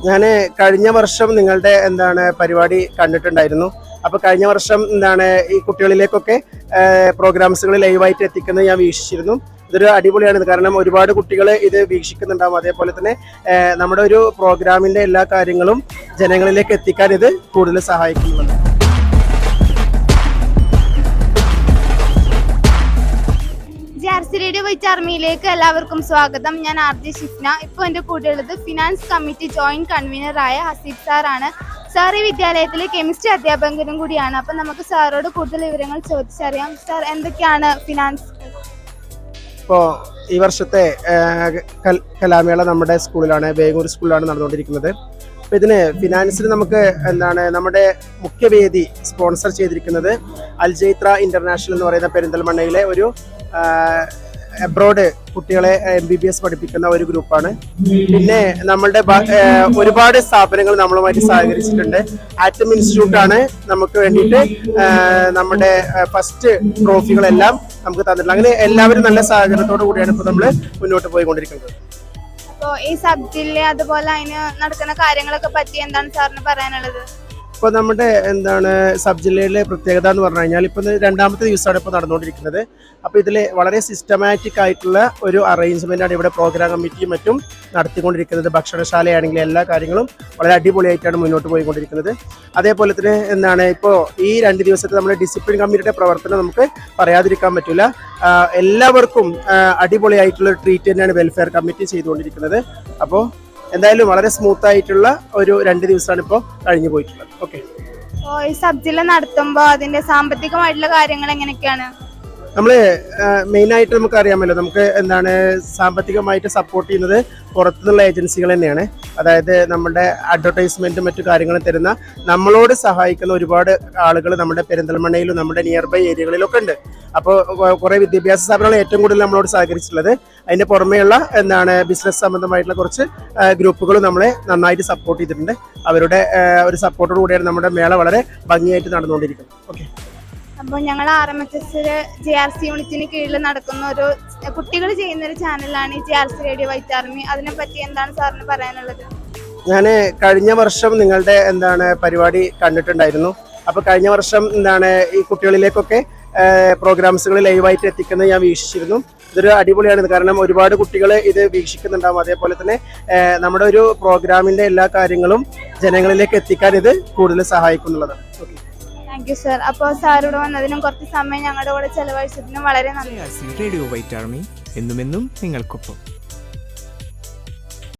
ഞാൻ കഴിഞ്ഞ വർഷം നിങ്ങളുടെ പരിപാടി കണ്ടിട്ടുണ്ടായിരുന്നു. അപ്പോൾ കഴിഞ്ഞ വർഷം ഈ കുട്ടികളിലേക്കൊക്കെ പ്രോഗ്രാംസുകൾ ലൈവായിട്ട് എത്തിക്കുന്നത് ഞാൻ വീക്ഷിച്ചിരുന്നു. ഇതൊരു അടിപൊളിയാണ്. കാരണം ഒരുപാട് കുട്ടികൾ ഇത് വീക്ഷിക്കുന്നുണ്ടാവും. അതേപോലെ തന്നെ നമ്മുടെ ഒരു പ്രോഗ്രാമിൻ്റെ എല്ലാ കാര്യങ്ങളും ജനങ്ങളിലേക്ക് എത്തിക്കാൻ ഇത് കൂടുതൽ സഹായിക്കുന്നുണ്ട്. റേഡിയോ വൈറ്റ് ആർമിയിലേക്ക് എല്ലാവർക്കും സ്വാഗതം. ഞാൻ RJ ഷിഫ്ന. ഇപ്പോൾ എൻ്റെ കൂടെയുള്ളത് ഫിനാൻസ് കമ്മിറ്റി ജോയിന്റ് കൺവീനറായ ഹസീബ് സാറാണ്. സാർ ഈ വിദ്യാലയത്തിലെ കെമിസ്ട്രി അധ്യാപകനും കൂടിയാണ്. അപ്പം നമുക്ക് സാറോട് കൂടുതൽ വിവരങ്ങൾ ചോദിച്ചറിയാം. സാർ, എന്തൊക്കെയാണ് ഫിനാൻസ്? ഇപ്പോൾ ഈ വർഷത്തെ കലാമേള നമ്മുടെ സ്കൂളിലാണ്, വേങ്ങൂർ സ്കൂളിലാണ് നടന്നുകൊണ്ടിരിക്കുന്നത്. അപ്പോൾ ഇതിന് ഫിനാൻസിൽ നമുക്ക് നമ്മുടെ മുഖ്യവേദി സ്പോൺസർ ചെയ്തിരിക്കുന്നത് അൽജൈത്ര ഇന്റർനാഷണൽ എന്ന് പറയുന്ന പെരിന്തൽമണ്ണയിലെ ഒരു അബ്രോഡ് കുട്ടികളെ MBBS പഠിപ്പിക്കുന്ന ഒരു ഗ്രൂപ്പാണ്. പിന്നെ നമ്മളുടെ ഒരുപാട് സ്ഥാപനങ്ങൾ നമ്മളുമായിട്ട് സഹകരിച്ചിട്ടുണ്ട്. ആറ്റം ഇൻസ്റ്റിറ്റ്യൂട്ടാണ് നമുക്ക് വേണ്ടിയിട്ട് നമ്മുടെ ഫസ്റ്റ് ട്രോഫികളെല്ലാം നമുക്ക് തന്നിട്ടുള്ളത്. അങ്ങനെ എല്ലാവരും നല്ല സഹകരണത്തോടു കൂടിയാണ് ഇപ്പോൾ നമ്മൾ മുന്നോട്ട് പോയിക്കൊണ്ടിരിക്കുന്നത്. അപ്പോൾ ഈ സബ്ജില്ല അതുപോലെ അതിന് നടക്കുന്ന കാര്യങ്ങളൊക്കെ പറ്റി എന്താണ് സാറിന് പറയാനുള്ളത്? ഇപ്പോൾ നമ്മുടെ സബ് ജില്ലയിലെ പ്രത്യേകത എന്ന് പറഞ്ഞു കഴിഞ്ഞാൽ ഇപ്പോൾ രണ്ടാമത്തെ ദിവസമാണ് ഇപ്പോൾ നടന്നുകൊണ്ടിരിക്കുന്നത്. അപ്പോൾ ഇതിൽ വളരെ സിസ്റ്റമാറ്റിക് ആയിട്ടുള്ള ഒരു അറേഞ്ച്മെൻ്റാണ് ഇവിടെ പ്രോഗ്രാം കമ്മിറ്റിയും മറ്റും നടത്തിക്കൊണ്ടിരിക്കുന്നത്. ഭക്ഷണശാലയാണെങ്കിലും എല്ലാ കാര്യങ്ങളും വളരെ അടിപൊളിയായിട്ടാണ് മുന്നോട്ട് പോയിക്കൊണ്ടിരിക്കുന്നത്. അതേപോലെ തന്നെ ഇപ്പോൾ ഈ 2 ദിവസത്തെ നമ്മുടെ ഡിസിപ്ലിൻ കമ്മിറ്റിയുടെ പ്രവർത്തനം നമുക്ക് പറയാതിരിക്കാൻ പറ്റില്ല. എല്ലാവർക്കും അടിപൊളിയായിട്ടുള്ള ട്രീറ്റ് തന്നെയാണ് വെൽഫെയർ കമ്മിറ്റി ചെയ്തുകൊണ്ടിരിക്കുന്നത്. അപ്പോൾ എന്തായാലും വളരെ സ്മൂത്ത് ആയിട്ടുള്ള ഒരു 2 ദിവസമാണ് ഇപ്പോൾ കഴിഞ്ഞു പോയിട്ടുള്ളത്. ഓക്കെ, ഈ സബ് ജില്ല നടത്തുമ്പോൾ അതിന്റെ സാമ്പത്തികമായിട്ടുള്ള കാര്യങ്ങൾ എങ്ങനെയൊക്കെയാണ്? നമ്മൾ മെയിനായിട്ട് നമുക്ക് അറിയാമല്ലോ, നമുക്ക് സാമ്പത്തികമായിട്ട് സപ്പോർട്ട് ചെയ്യുന്നത് പുറത്തുനിന്നുള്ള ഏജൻസികൾ തന്നെയാണ്. അതായത് നമ്മുടെ അഡ്വർടൈസ്മെൻറ്റും മറ്റു കാര്യങ്ങളും തരുന്ന, നമ്മളോട് സഹായിക്കുന്ന ഒരുപാട് ആളുകൾ നമ്മുടെ പെരിന്തൽമണ്ണയിലും നമ്മുടെ നിയർ ബൈ ഏരിയകളിലൊക്കെ ഉണ്ട്. അപ്പോൾ കുറേ വിദ്യാഭ്യാസ സ്ഥാപനങ്ങൾ ഏറ്റവും കൂടുതൽ നമ്മളോട് സഹകരിച്ചിട്ടുള്ളത്. അതിൻ്റെ പുറമെയുള്ള ബിസിനസ് സംബന്ധമായിട്ടുള്ള കുറച്ച് ഗ്രൂപ്പുകൾ നമ്മളെ നന്നായിട്ട് സപ്പോർട്ട് ചെയ്തിട്ടുണ്ട്. അവരുടെ ഒരു സപ്പോർട്ടോടു കൂടിയാണ് നമ്മുടെ മേള വളരെ ഭംഗിയായിട്ട് നടന്നുകൊണ്ടിരിക്കുന്നത്. ഓക്കെ, അപ്പോൾ ഞങ്ങൾ RMHS JRC യൂണിറ്റിന് കീഴിൽ നടക്കുന്ന ഒരു കുട്ടികൾ ചെയ്യുന്ന ഒരു ചാനലാണ് ഈ JRC റേഡിയോ വൈറ്റ് ആർമി. അതിനെപ്പറ്റി എന്താണ് സാറിന് പറയാനുള്ളത്? ഞാൻ കഴിഞ്ഞ വർഷം നിങ്ങളുടെ പരിപാടി കണ്ടിട്ടുണ്ടായിരുന്നു. അപ്പോൾ കഴിഞ്ഞ വർഷം ഈ കുട്ടികളിലേക്കൊക്കെ പ്രോഗ്രാംസുകൾ ലൈവായിട്ട് എത്തിക്കുന്നത് ഞാൻ വീക്ഷിച്ചിരുന്നു. ഇതൊരു അടിപൊളിയാണ്. കാരണം ഒരുപാട് കുട്ടികൾ ഇത് വീക്ഷിക്കുന്നുണ്ടാവും. അതേപോലെ തന്നെ നമ്മുടെ ഒരു പ്രോഗ്രാമിൻ്റെ എല്ലാ കാര്യങ്ങളും ജനങ്ങളിലേക്ക് എത്തിക്കാൻ ഇത് കൂടുതൽ സഹായിക്കുന്നുള്ളതാണ്. Okay, thank you sir. അപ്പോൾ സാറിവിടെ വന്നതിനും കുറച്ച് സമയം ഞങ്ങളുടെ കൂടെ ചെലവഴിച്ചതിനും വളരെ നന്ദി. റേഡിയോ വൈറ്റ് ആർമി എന്നുമെന്നും നിങ്ങൾക്കൊപ്പം.